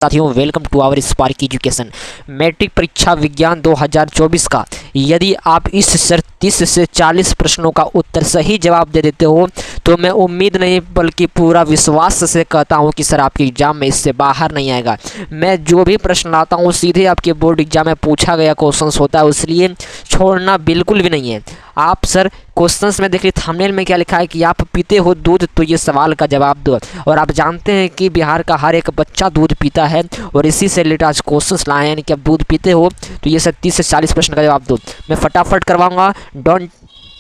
साथियों, welcome to our Spark Education. Matric परीक्षा विज्ञान 2024 का यदि आप इस 30 से 40 प्रश्नों का उत्तर सही जवाब दे देते हो तो मैं उम्मीद नहीं बल्कि पूरा विश्वास से कहता हूं कि सर आपके एग्जाम में इससे बाहर नहीं आएगा। मैं जो भी प्रश्न लाता हूं सीधे आपके बोर्ड एग्जाम में पूछा गया क्वेश्चंस होता है, इसलिए छोड़ना बिल्कुल भी नहीं है। आप सर क्वेश्चंस में देखिए थंबनेल में क्या लिखा है कि आप पीते हो दूध, तो ये सवाल का जवाब दो। और आप जानते हैं कि बिहार का हर एक बच्चा दूध पीता है और इसी से रिलेटेड आज क्वेश्चंस लाए हैं, यानी कि आप दूध पीते हो तो ये सर 30 से 40 प्रश्न का जवाब दो। मैं फटाफट करवाऊंगा, डोंट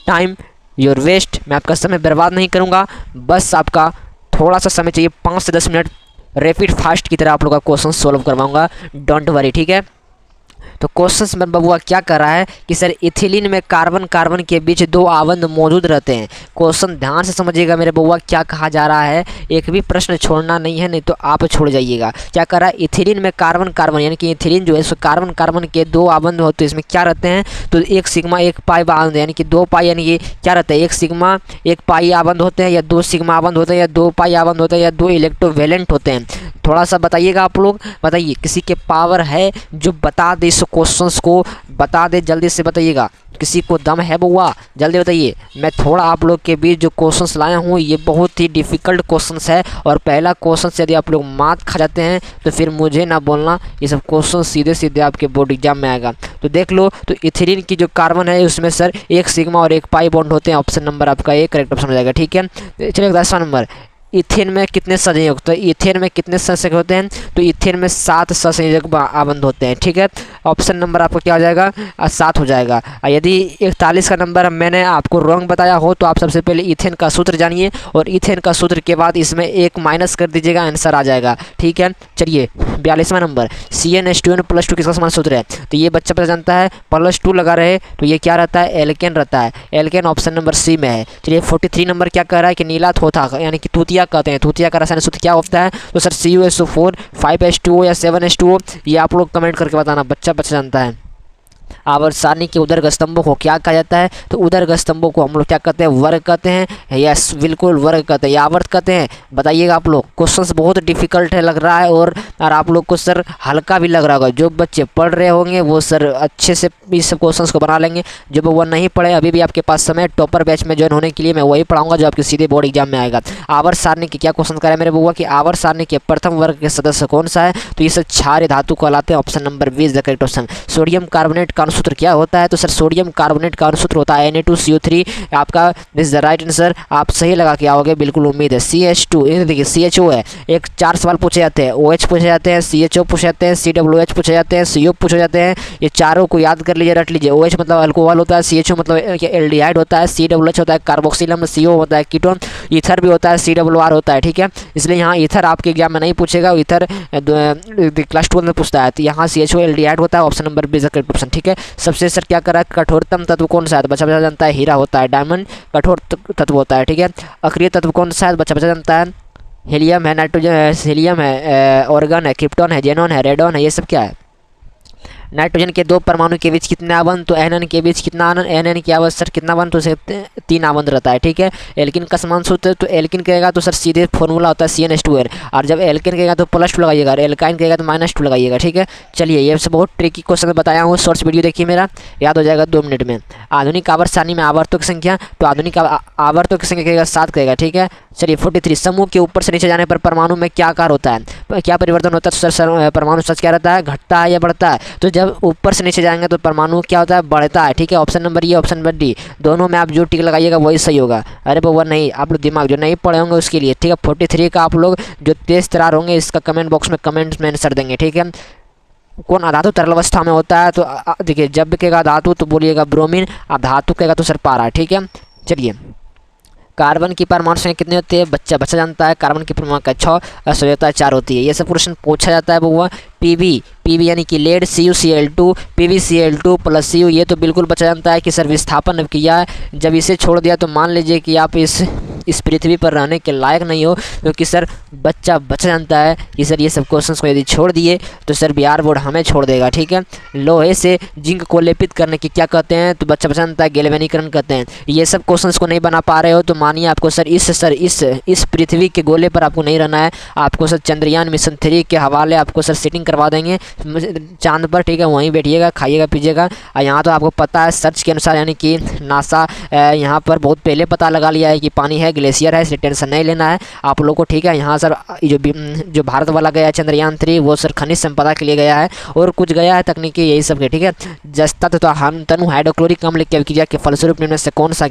टाइम योर वेस्ट। मैं आपका समय बर्बाद नहीं करूंगा, बस आपका थोड़ा सा समय चाहिए, 5 से 10 मिनट रैपिड फास्ट की तरह आप लोग का क्वेश्चन सॉल्व करवाऊंगा, डोंट वरी, ठीक है। तो क्वेश्चन में बबुआ क्या कर रहा है कि सर इथिलीन में कार्बन कार्बन के बीच 2 आबंध मौजूद रहते हैं। क्वेश्चन ध्यान से समझिएगा मेरे बबुआ, क्या कहा जा रहा है, एक भी प्रश्न छोड़ना नहीं है, नहीं तो आप छोड़ जाइएगा। क्या कर रहा है, इथिलीन में कार्बन कार्बन यानी कि इथिलीन जो है इसमें कार्बन कार्बन के 2 आबंध होते हैं, इसमें क्या रहते हैं तो 1 सिग्मा 1 पाई आबंध, यानी कि 2 पाई, यानी कि क्या रहता है 1 सिग्मा 1 पाई आबंध होते हैं, या 2 सिग्मा आबंध होते हैं, या 2 पाई आबंध होते हैं, या 2 इलेक्ट्रोवैलेंट होते हैं। थोड़ा सा बताइएगा आप लोग, बताइए किसी के पावर है जो बता दे, इस क्वेश्चंस को बता दे, जल्दी से बताइएगा। किसी को दम है बुआ, जल्दी बताइए। मैं थोड़ा आप लोग के बीच जो क्वेश्चंस लाया हूँ ये बहुत ही डिफ़िकल्ट क्वेश्चंस है, और पहला क्वेश्चन यदि आप लोग मात खा जाते हैं तो फिर मुझे ना बोलना, ये सब क्वेश्चन सीधे सीधे आपके बोर्ड एग्जाम में आएगा। तो देख लो, तो इथिलीन की जो कार्बन है उसमें सर 1 सिग्मा और 1 पाई बॉन्ड होते हैं। ऑप्शन नंबर आपका ए करेक्ट ऑप्शन हो जाएगा, ठीक है। चलिए 10वां नंबर, इथेन में कितने संयोजक, तो इथेन में कितने संयोजक होते हैं तो इथेन में 7 संयोजक आबंध होते हैं, ठीक है। ऑप्शन नंबर आपका क्या हो जाएगा, 7 हो जाएगा। यदि 41 का नंबर मैंने आपको रॉन्ग बताया हो तो आप सबसे पहले इथेन का सूत्र जानिए, और इथेन का सूत्र के बाद इसमें 1 माइनस कर दीजिएगा, आंसर आ जाएगा, ठीक है। चलिए 42वां नंबर, CnH2n+2 किसका समान सूत्र है, तो ये बच्चा पता जानता है, +2 लगा रहे तो ये क्या रहता है, एल्केन रहता है। एल्केन ऑप्शन नंबर सी में है। चलिए 43 नंबर क्या कह रहा है कि नीला थोथा यानी कि तूतिया कहते हैं, तूतिया का रासायनिक सूत्र क्या होता है, तो सर CuSO4 5H2O या 7H2O, ये आप लोग कमेंट करके बताना, बच्चा जानता है। आवर्त सारणी के उदर्ग स्तंभों को क्या कहा जाता है, तो उदर्ग स्तंभों को हम लोग क्या कहते हैं, वर्ग कहते हैं, यस बिल्कुल वर्ग कहते हैं, या आवर्त कहते हैं। बताइएगा आप लोग, क्वेश्चंस बहुत डिफिकल्ट है लग रहा है, और आप लोग को सर हल्का भी लग रहा होगा। जो बच्चे पढ़ रहे होंगे वो सर अच्छे से इस क्वेश्चंस को बना लेंगे, जो वो नहीं पढ़े अभी भी आपके पास समय, टॉपर बैच में ज्वाइन होने के लिए मैं वही पढ़ाऊंगा जो आपके सीधे बोर्ड एग्जाम में आएगा। आवर्त सारणी की क्या क्वेश्चन करें मेरे बुआ कि आवर्त सारणी के प्रथम वर्ग के सदस्य कौन सा है, तो ये सर क्षारीय धातु कहलाते हैं। Option number 20 the correct option. Sodium carbonate का सूत्र क्या होता है, तो सर सोडियम कार्बोनेट का सूत्र होता है Na2CO3, आपका दिस द राइट आंसर, आप सही लगा के आओगे, बिल्कुल उम्मीद है। CH2 देखिए CHO है, एक 4 सवाल पूछे जाते हैं, OH पूछे जाते हैं, CHO पूछे जाते हैं, COOH पूछे जाते हैं, CO पूछे जाते हैं। ये चारों को याद कर लीजिए, रट लीजिए। OH मतलब अल्कोहल होता है, CHO मतलब एल्डिहाइड होता है, COOH होता है कार्बोक्सिल अम्ल, CO होता है कीटोन, ईथर भी होता है, COR होता है, ठीक है। इसलिए यहाँ ईथर आपके एग्जाम में नहीं पूछेगा, ईथर क्लास 12 में पूछता है, तो यहाँ CHO एल्डिहाइड होता है। ऑप्शन नंबर 20 करेक्ट ऑप्शन, ठीक है। सबसे सर क्या कर रहा है, कठोरतम तत्व कौन सा है, बच्चा जानता है, हीरा होता है, डायमंड कठोर तत्व होता है, ठीक है। अक्रिय तत्व कौन सा है, बच्चा जानता है, हीलियम है, नाइट्रोजन हीलियम है, ऑर्गन है, क्रिप्टॉन है, जेनॉन है, रेडॉन है, ये सब क्या है। नाइट्रोजन के 2 परमाणु के बीच कितने आबंध, तो एनएन के बीच कितना आबंध, एनएन की आबंध सर कितना आबंध, तो 3 आबंध रहता है, ठीक है। एल्किन का समान सूत्र, तो एल्किन कहेगा तो सर सीधे फॉर्मूला होता है CnH2n, और जब एल्किन कहेगा तो +2 लगाइएगा, और एल्काइन कहेगा तो -2 लगाइएगा, ठीक है। चलिए ये सब बहुत ट्रिकी क्वेश्चन बताया हूँ, शॉर्ट्स वीडियो देखिए मेरा, याद हो जाएगा 2 मिनट में। आधुनिक आवर्त सारणी में आवर्तों की संख्या, तो आधुनिक आवर्तों की संख्या कहेगा 7 कहेगा, ठीक है। चलिए 43, समूह के ऊपर से नीचे जाने पर परमाणु में क्या आकार होता है, क्या परिवर्तन होता है, तो सर परमाणु सच क्या रहता है, घटता है या बढ़ता है, तो जब ऊपर से नीचे जाएंगे तो परमाणु क्या होता है, बढ़ता है, ठीक है। Option number A, option number D, दोनों में आप जो टिक लगाइएगा वही सही होगा। अरे बाबा नहीं, आप लोग दिमाग जो नहीं पढ़े होंगे उसके लिए, ठीक है। 43 का आप लोग जो तेज तरार होंगे इसका कमेंट बॉक्स में कमेंट्स में आंसर देंगे, ठीक है। कौन अधातु तरल अवस्था में होता है, तो देखिए जब कहेगा धातु तो बोलिएगा ब्रोमीन, अब धातु कहेगा तो सर पारा, ठीक है। चलिए कार्बन की परमाणु संख्या कितनी होती है, बच्चा जानता है, कार्बन की परमाणु का 6, असंयोजकता 4 होती है। ये सब प्रश्न पूछा जाता है बुआ। पीवी यानी कि लेड, CuCl2, PbCl2 + Cu, ये तो बिल्कुल बच्चा जानता है कि सर विस्थापन किया है, जब इसे छोड़ दिया तो मान लीजिए कि आप इस पृथ्वी पर रहने के लायक नहीं हो, क्योंकि सर बच्चा जानता है कि सर ये सब क्वेश्चंस को यदि छोड़ दिए तो सर बिहार बोर्ड हमें छोड़ देगा। ठीक है, लोहे से जिंक को लेपित करने की क्या कहते हैं, तो बच्चा जानता है गैल्वेनीकरण कहते हैं। ये सब क्वेश्चंस को नहीं बना पा रहे हो तो मानिए आपको सर इस पृथ्वी के गोले पर आपको नहीं रहना है, आपको सर चंद्रयान मिशन 3 के हवाले आपको सर सीटिंग करवा देंगे चांद पर। ठीक है, वहीं बैठिएगा, खाइएगा पीजिएगा। यहाँ तो आपको पता है सर्च के अनुसार, यानी कि नासा यहाँ पर बहुत पहले पता लगा लिया है कि पानी है, ग्लेशियर है, इसलिए टेंशन नहीं लेना है आप लोग को। ठीक है, यहाँ सर जो भारत वाला गया है चंद्रयान 3 वो सर खनिज संपदा के लिए गया है और कुछ गया है तकनीकी, यही सब के। ठीक है, जस्ता तो हम तनु हाइड्रोक्लोरिक अम्ल की अभिक्रिया के फलस्वरूप निम्न से कौन सा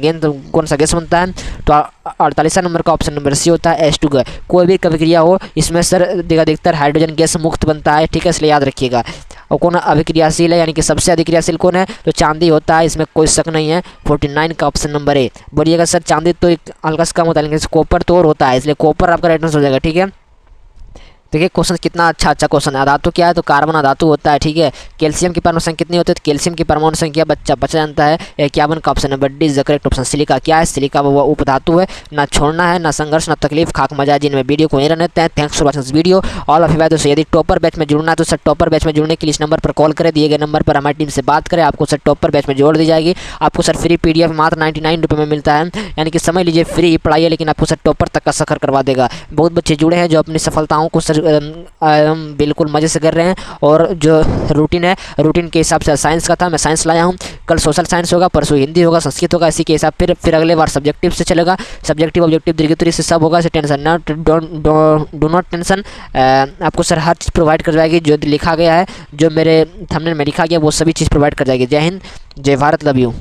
गैस बनता है, तो 48 नंबर का ऑप्शन नंबर सी होता है H2। कोई भी अभिक्रिया हो इसमें सर अधिकतर हाइड्रोजन गैस मुक्त बनता है। ठीक है, इसलिए याद रखिएगा। और कौन अभिक्रियाशील है, यानी कि सबसे अधिक क्रियाशील कौन है, तो चांदी होता है, इसमें कोई शक नहीं है। 49 का ऑप्शन नंबर ए। बोलिएगा सर चांदी तो एक हल्का से कम होता है, लेकिन कॉपर तो और होता है, इसलिए कॉपर आपका राइट आंसर हो जाएगा। ठीक है, देखिए क्वेश्चन कितना अच्छा क्वेश्चन है। अधातु क्या है, तो कार्बन अधातु होता है। ठीक है, कैल्शियम की परमाणु संख्या कितनी होती है, तो कैल्शियम की परमाणु संख्या बच्चा जानता है 51 का option number D is the correct option. Silica क्या है, सिलिका वो उपधातु है, ना छोड़ना है, ना संघर्ष, ना तकलीफ, खाक मजा जिनमें। वीडियो को नहीं रहने देते हैं। Thanks for watching this video all of you. तो यदि टॉपर बैच में जुड़ना है तो सर टॉपर बैच में जुड़ने के लिए इस नंबर पर कॉल करें, दिए गए नंबर पर हमारी टीम से बात करें, आपको सर टॉपर बैच में जोड़ दी जाएगी। आपको सर फ्री PDF मात्र 99 रुपये में मिलता है, यानी कि समझ लीजिए फ्री पढ़ाई है, लेकिन आपको सर टॉपर तक का सफर करवा देगा। बहुत बच्चे जुड़े हैं जो अपनी सफलताओं को सर बिल्कुल मज़े से कर रहे हैं। और जो रूटीन है, रूटीन के हिसाब से साइंस का था, मैं साइंस लाया हूँ। कल सोशल साइंस होगा, परसों हिंदी होगा, संस्कृत होगा, इसी के हिसाब फिर अगले बार सब्जेक्टिव से चलेगा। सब्जेक्टिव ऑब्जेक्टिव दीर्घित से सब होगा, इसे टेंशन डो नॉट टेंशन। आपको सर हर चीज़ प्रोवाइड कर जाएगी, जो लिखा गया है, जो मेरे थंबनेल में लिखा गया वो सभी चीज़ प्रोवाइड कर जाएगी। जय हिंद, जय भारत, लव यू।